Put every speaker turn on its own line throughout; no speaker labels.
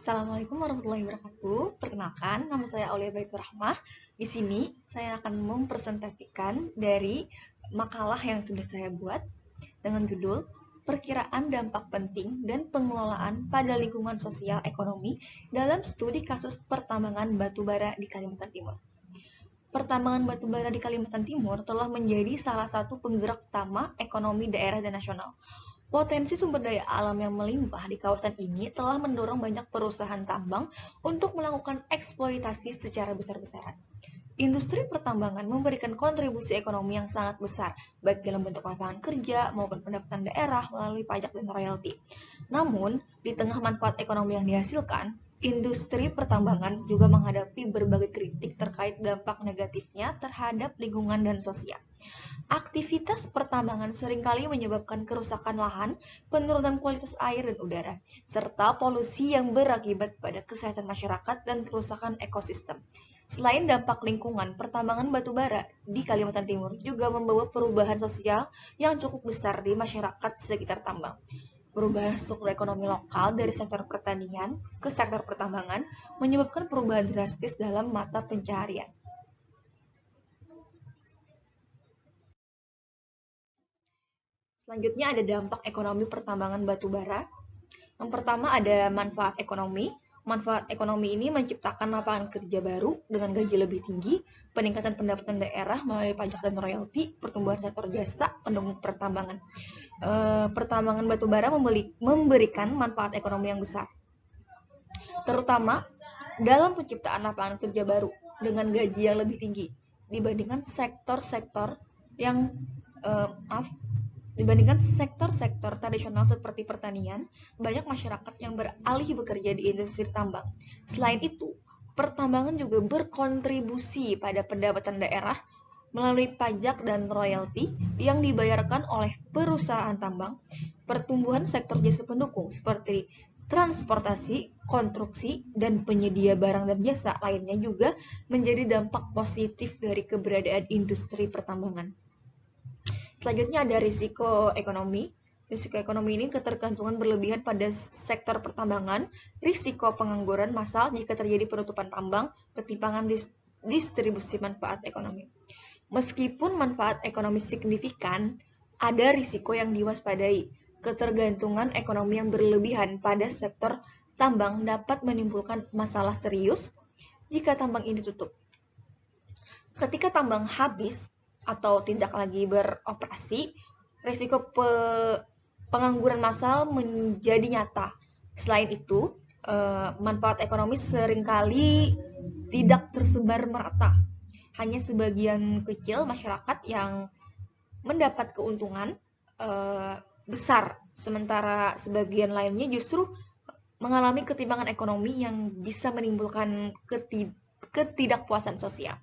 Assalamualaikum warahmatullahi wabarakatuh. Perkenalkan, nama saya Aulia Baitur Rahmah. Di sini saya akan mempresentasikan dari makalah yang sudah saya buat dengan judul Perkiraan Dampak Penting dan Pengelolaan pada Lingkungan Sosial Ekonomi dalam Studi Kasus Pertambangan Batubara di Kalimantan Timur. Pertambangan batubara di Kalimantan Timur telah menjadi salah satu penggerak utama ekonomi daerah dan nasional. Potensi sumber daya alam yang melimpah di kawasan ini telah mendorong banyak perusahaan tambang untuk melakukan eksploitasi secara besar-besaran. Industri pertambangan memberikan kontribusi ekonomi yang sangat besar, baik dalam bentuk lapangan kerja maupun pendapatan daerah melalui pajak dan royalti. Namun, di tengah manfaat ekonomi yang dihasilkan, industri pertambangan juga menghadapi berbagai kritik terkait dampak negatifnya terhadap lingkungan dan sosial. Aktivitas pertambangan seringkali menyebabkan kerusakan lahan, penurunan kualitas air dan udara, serta polusi yang berakibat pada kesehatan masyarakat dan kerusakan ekosistem. Selain dampak lingkungan, pertambangan batubara di Kalimantan Timur juga membawa perubahan sosial yang cukup besar di masyarakat sekitar tambang. Perubahan struktur ekonomi lokal dari sektor pertanian ke sektor pertambangan menyebabkan perubahan drastis dalam mata pencaharian. Selanjutnya ada dampak ekonomi pertambangan batubara. Yang pertama ada manfaat ekonomi. Manfaat ekonomi ini menciptakan lapangan kerja baru dengan gaji lebih tinggi, peningkatan pendapatan daerah melalui pajak dan royalti, pertumbuhan sektor jasa, pendukung pertambangan. Pertambangan batubara memberikan manfaat ekonomi yang besar, terutama dalam penciptaan lapangan kerja baru dengan gaji yang lebih tinggi dibandingkan sektor-sektor yang maaf Dibandingkan sektor-sektor tradisional seperti pertanian, banyak masyarakat yang beralih bekerja di industri tambang. Selain itu, pertambangan juga berkontribusi pada pendapatan daerah melalui pajak dan royalti yang dibayarkan oleh perusahaan tambang. Pertumbuhan sektor jasa pendukung seperti transportasi, konstruksi, dan penyedia barang dan jasa lainnya juga menjadi dampak positif dari keberadaan industri pertambangan. Selanjutnya ada risiko ekonomi. Risiko ekonomi ini ketergantungan berlebihan pada sektor pertambangan, risiko pengangguran massal jika terjadi penutupan tambang, ketimpangan distribusi manfaat ekonomi. Meskipun manfaat ekonomi signifikan, ada risiko yang diwaspadai. Ketergantungan ekonomi yang berlebihan pada sektor tambang dapat menimbulkan masalah serius jika tambang ini tutup. Ketika tambang habis atau tidak lagi beroperasi, risiko pengangguran massal menjadi nyata. Selain itu, manfaat ekonomi seringkali tidak tersebar merata. Hanya sebagian kecil masyarakat yang mendapat keuntungan besar, sementara sebagian lainnya justru mengalami ketimpangan ekonomi yang bisa menimbulkan ketidakpuasan sosial.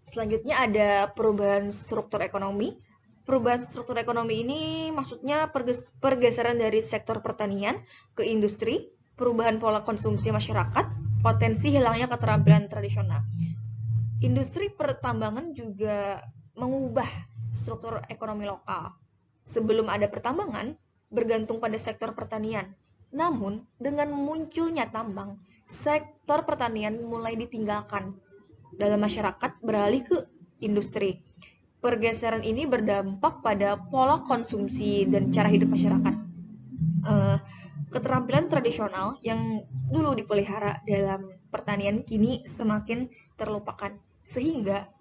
Selanjutnya ada perubahan struktur ekonomi. Perubahan struktur ekonomi ini maksudnya pergeseran dari sektor pertanian ke industri, perubahan pola konsumsi masyarakat, potensi hilangnya keterampilan tradisional. Industri pertambangan juga mengubah struktur ekonomi lokal. Sebelum ada pertambangan, bergantung pada sektor pertanian. Namun, dengan munculnya tambang, sektor pertanian mulai ditinggalkan dalam masyarakat beralih ke industri. Pergeseran ini berdampak pada pola konsumsi dan cara hidup masyarakat. Keterampilan tradisional yang dulu dipelihara dalam pertanian kini semakin terlupakan, sehingga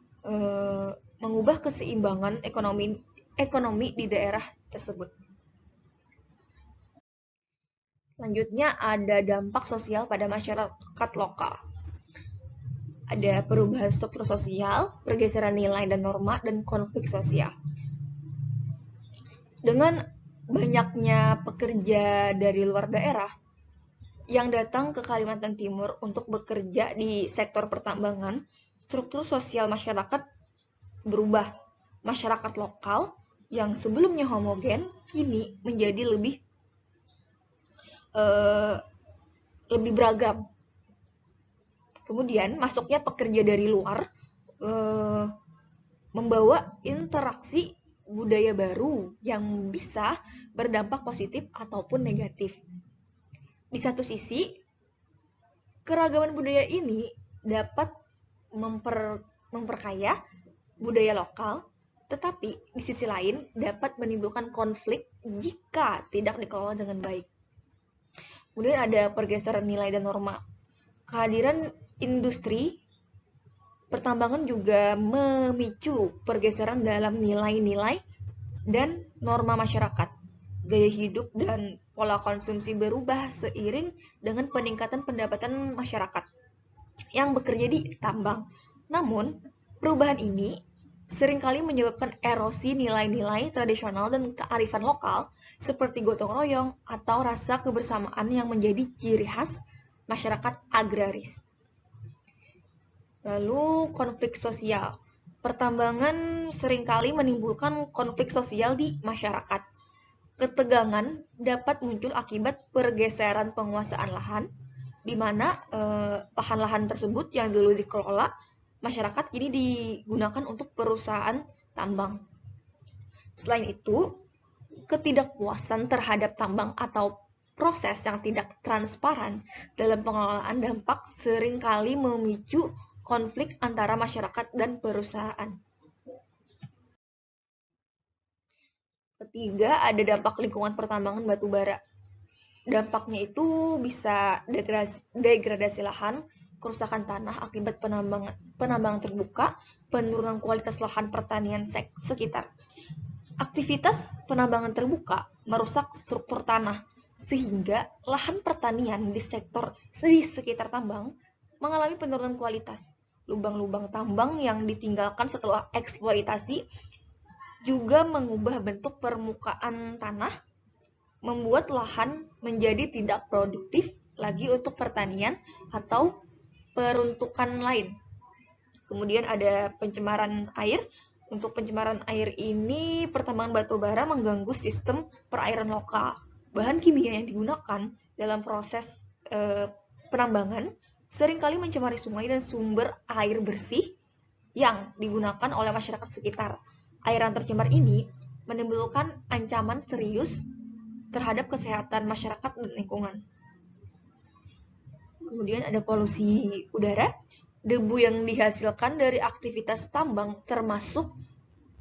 mengubah keseimbangan ekonomi di daerah tersebut. Selanjutnya ada dampak sosial pada masyarakat lokal. Ada perubahan struktur sosial, pergeseran nilai dan norma, dan konflik sosial. Dengan banyaknya pekerja dari luar daerah yang datang ke Kalimantan Timur untuk bekerja di sektor pertambangan, struktur sosial masyarakat berubah. Masyarakat lokal yang sebelumnya homogen kini menjadi lebih beragam. Kemudian masuknya pekerja dari luar membawa interaksi budaya baru yang bisa berdampak positif ataupun negatif. Di satu sisi, Keragaman budaya ini dapat memperkaya budaya lokal, tetapi di sisi lain dapat menimbulkan konflik jika tidak dikelola dengan baik. Kemudian ada pergeseran nilai dan norma. Kehadiran industri pertambangan juga memicu pergeseran dalam nilai-nilai dan norma masyarakat. Gaya hidup dan pola konsumsi berubah seiring dengan peningkatan pendapatan masyarakat yang bekerja di tambang. Namun, perubahan ini seringkali menyebabkan erosi nilai-nilai tradisional dan kearifan lokal seperti gotong royong atau rasa kebersamaan yang menjadi ciri khas masyarakat agraris. Lalu konflik sosial. Pertambangan seringkali menimbulkan konflik sosial di masyarakat. Ketegangan dapat muncul akibat pergeseran penguasaan lahan, di mana lahan-lahan tersebut yang dulu dikelola masyarakat kini digunakan untuk perusahaan tambang. Selain itu, ketidakpuasan terhadap tambang atau proses yang tidak transparan dalam pengelolaan dampak seringkali memicu konflik antara masyarakat dan perusahaan. Ketiga, ada dampak lingkungan pertambangan batu bara. Dampaknya itu bisa degradasi lahan, kerusakan tanah akibat penambangan terbuka, penurunan kualitas lahan pertanian sekitar. Aktivitas penambangan terbuka merusak struktur tanah, sehingga lahan pertanian di sekitar tambang mengalami penurunan kualitas. Lubang-lubang tambang yang ditinggalkan setelah eksploitasi juga mengubah bentuk permukaan tanah, membuat lahan menjadi tidak produktif lagi untuk pertanian atau peruntukan lain. Kemudian ada pencemaran air. Untuk pencemaran air ini, pertambangan batu bara mengganggu sistem perairan lokal. Bahan kimia yang digunakan dalam proses penambangan seringkali mencemari sungai dan sumber air bersih yang digunakan oleh masyarakat sekitar. Airan tercemar ini menimbulkan ancaman serius terhadap kesehatan masyarakat dan lingkungan. Kemudian ada polusi udara. Debu yang dihasilkan dari aktivitas tambang termasuk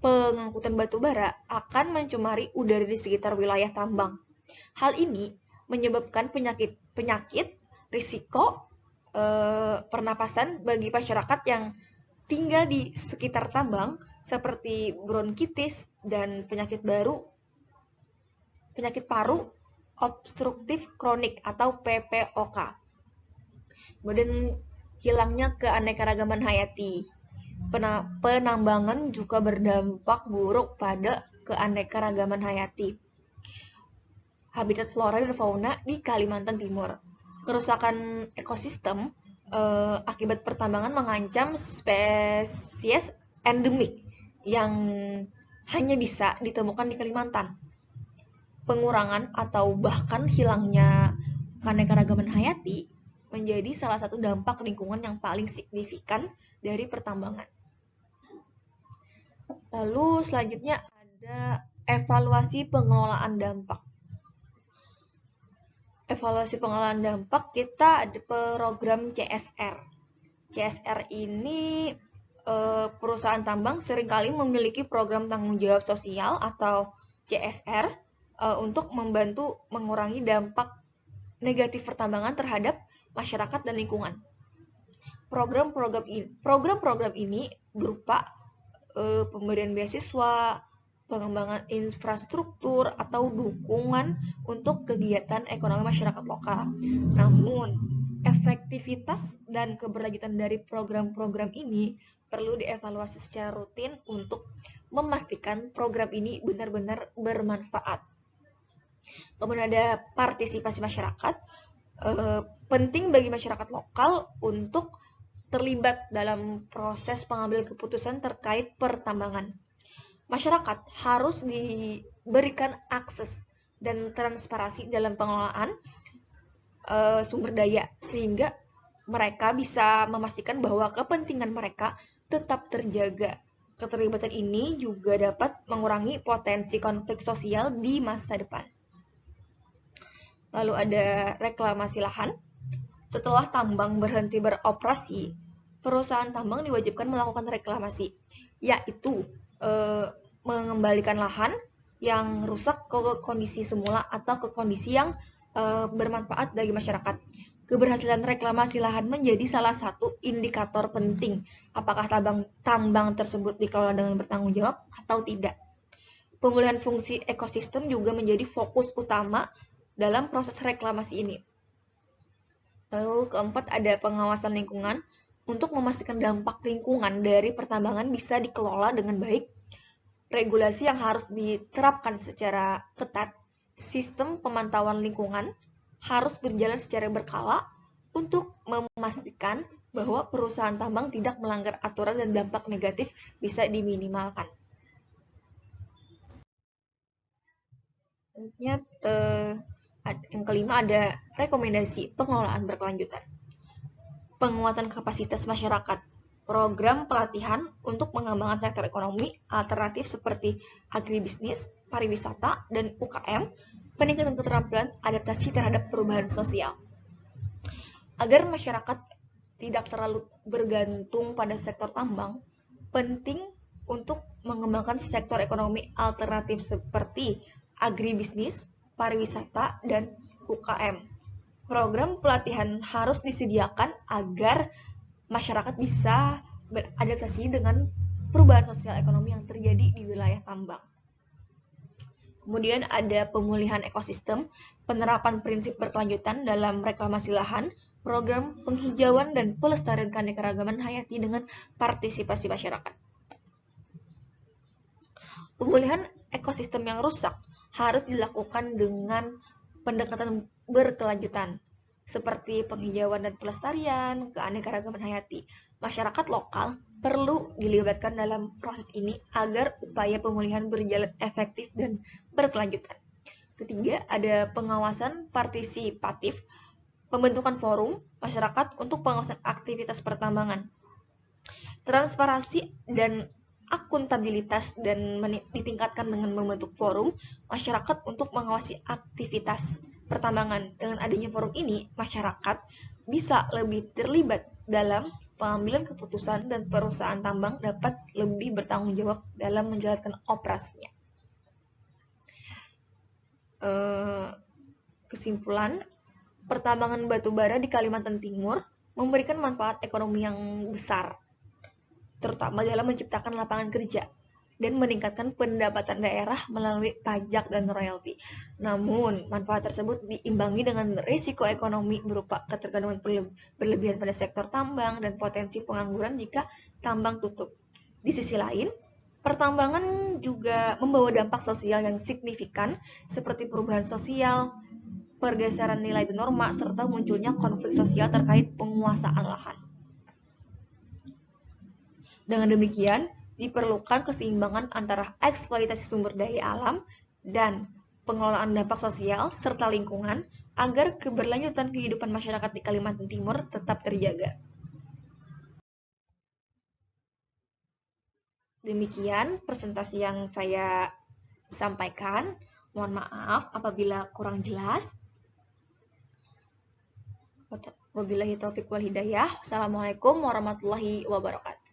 pengangkutan batu bara akan mencemari udara di sekitar wilayah tambang. Hal ini menyebabkan penyakit risiko pernapasan bagi masyarakat yang tinggal di sekitar tambang seperti bronkitis dan penyakit paru obstruktif kronik atau PPOK. Kemudian hilangnya keanekaragaman hayati. Penambangan juga berdampak buruk pada keanekaragaman hayati. Habitat flora dan fauna di Kalimantan Timur. Kerusakan ekosistem akibat pertambangan mengancam spesies endemik yang hanya bisa ditemukan di Kalimantan. Pengurangan atau bahkan hilangnya keanekaragaman hayati menjadi salah satu dampak lingkungan yang paling signifikan dari pertambangan. Lalu selanjutnya ada evaluasi pengelolaan dampak. Evaluasi pengelolaan dampak kita ada program CSR. CSR ini perusahaan tambang seringkali memiliki program tanggung jawab sosial atau CSR untuk membantu mengurangi dampak negatif pertambangan terhadap masyarakat dan lingkungan. Program-program ini berupa pemberian beasiswa, pengembangan infrastruktur, atau dukungan untuk kegiatan ekonomi masyarakat lokal. Namun, efektivitas dan keberlanjutan dari program-program ini perlu dievaluasi secara rutin untuk memastikan program ini benar-benar bermanfaat. Kemudian ada partisipasi masyarakat. Penting bagi masyarakat lokal untuk terlibat dalam proses pengambilan keputusan terkait pertambangan. Masyarakat harus diberikan akses dan transparansi dalam pengelolaan sumber daya sehingga mereka bisa memastikan bahwa kepentingan mereka tetap terjaga. Keterlibatan ini juga dapat mengurangi potensi konflik sosial di masa depan. Lalu ada reklamasi lahan. Setelah tambang berhenti beroperasi, perusahaan tambang diwajibkan melakukan reklamasi, yaitu mengembalikan lahan yang rusak ke kondisi semula atau ke kondisi yang bermanfaat bagi masyarakat. Keberhasilan reklamasi lahan menjadi salah satu indikator penting apakah tambang tersebut dikelola dengan bertanggung jawab atau tidak. Pemulihan fungsi ekosistem juga menjadi fokus utama dalam proses reklamasi ini. Lalu keempat ada pengawasan lingkungan untuk memastikan dampak lingkungan dari pertambangan bisa dikelola dengan baik. Regulasi yang harus diterapkan secara ketat, sistem pemantauan lingkungan harus berjalan secara berkala untuk memastikan bahwa perusahaan tambang tidak melanggar aturan dan dampak negatif bisa diminimalkan. Yang kelima ada rekomendasi pengelolaan berkelanjutan. Penguatan kapasitas masyarakat. Program pelatihan untuk mengembangkan sektor ekonomi alternatif seperti agribisnis, pariwisata, dan UKM, peningkatan keterampilan adaptasi terhadap perubahan sosial. Agar masyarakat tidak terlalu bergantung pada sektor tambang, penting untuk mengembangkan sektor ekonomi alternatif seperti agribisnis, pariwisata, dan UKM. Program pelatihan harus disediakan agar masyarakat bisa beradaptasi dengan perubahan sosial ekonomi yang terjadi di wilayah tambang. Kemudian ada pemulihan ekosistem, penerapan prinsip berkelanjutan dalam reklamasi lahan, program penghijauan dan pelestarian keanekaragaman hayati dengan partisipasi masyarakat. Pemulihan ekosistem yang rusak harus dilakukan dengan pendekatan berkelanjutan, seperti penghijauan dan pelestarian keanekaragaman hayati. Masyarakat lokal perlu dilibatkan dalam proses ini agar upaya pemulihan berjalan efektif dan berkelanjutan. Ketiga, ada pengawasan partisipatif, pembentukan forum masyarakat untuk pengawasan aktivitas pertambangan. Transparansi dan akuntabilitas dan ditingkatkan dengan membentuk forum masyarakat untuk mengawasi aktivitas pertambangan. Dengan adanya forum ini, masyarakat bisa lebih terlibat dalam pengambilan keputusan dan perusahaan tambang dapat lebih bertanggung jawab dalam menjalankan operasinya. Kesimpulan, pertambangan batu bara di Kalimantan Timur memberikan manfaat ekonomi yang besar, terutama dalam menciptakan lapangan kerja dan meningkatkan pendapatan daerah melalui pajak dan royalti. Namun, manfaat tersebut diimbangi dengan risiko ekonomi berupa ketergantungan berlebihan pada sektor tambang dan potensi pengangguran jika tambang tutup. Di sisi lain, pertambangan juga membawa dampak sosial yang signifikan seperti perubahan sosial, pergeseran nilai dan norma, serta munculnya konflik sosial terkait penguasaan lahan. Dengan demikian, diperlukan keseimbangan antara eksploitasi sumber daya alam dan pengelolaan dampak sosial serta lingkungan agar keberlanjutan kehidupan masyarakat di Kalimantan Timur tetap terjaga. Demikian presentasi yang saya sampaikan. Mohon maaf apabila kurang jelas. Wabillahi taufiq wal hidayah. Assalamualaikum warahmatullahi wabarakatuh.